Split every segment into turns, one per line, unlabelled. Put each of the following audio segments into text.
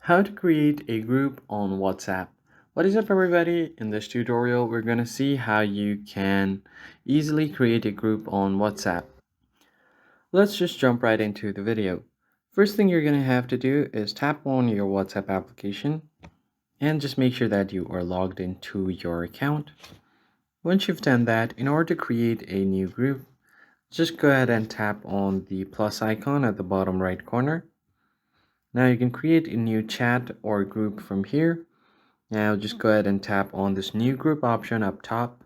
How to create a group on WhatsApp. What is up, everybody? In this tutorial, we're going to see how you can easily create a group on WhatsApp. Let's just jump right into the video. First thing you're going to have to do is tap on your WhatsApp application and just make sure that you are logged into your account. Once you've done that, in order to create a new group, just go ahead and tap on the plus icon at the bottom right corner. Now you can create a new chat or group from here. Now just go ahead and tap on this new group option up top.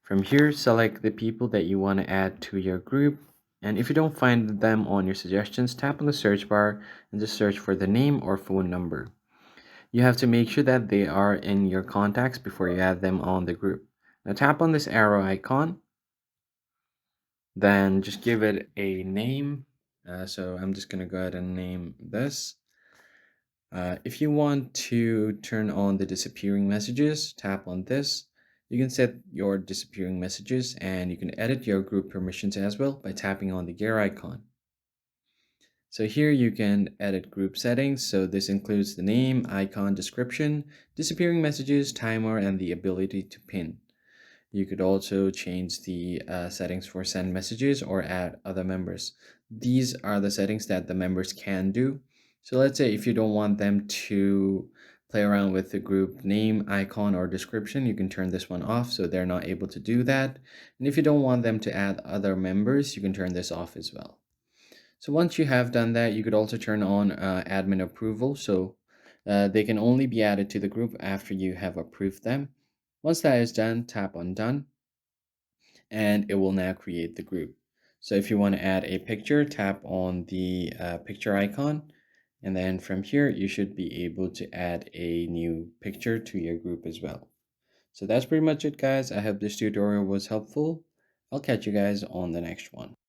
From here, select the people that you want to add to your group. And if you don't find them on your suggestions, tap on the search bar and just search for the name or phone number. You have to make sure that they are in your contacts before you add them on the group. Now tap on this arrow icon, then just give it a name. So I'm just going to go ahead and name this. If you want to turn on the disappearing messages, tap on this. You can set your disappearing messages and you can edit your group permissions as well by tapping on the gear icon. So here you can edit group settings. So this includes the name, icon, description, disappearing messages, timer, and the ability to pin. You could also change the settings for send messages or add other members. These are the settings that the members can do. So let's say if you don't want them to play around with the group name, icon, or description, you can turn this one off so they're not able to do that. And if you don't want them to add other members, you can turn this off as well. So once you have done that, you could also turn on admin approval. So they can only be added to the group after you have approved them. Once that is done, tap on done and it will now create the group. So if you want to add a picture, tap on the picture icon. And then from here, you should be able to add a new picture to your group as well. So that's pretty much it, guys. I hope this tutorial was helpful. I'll catch you guys on the next one.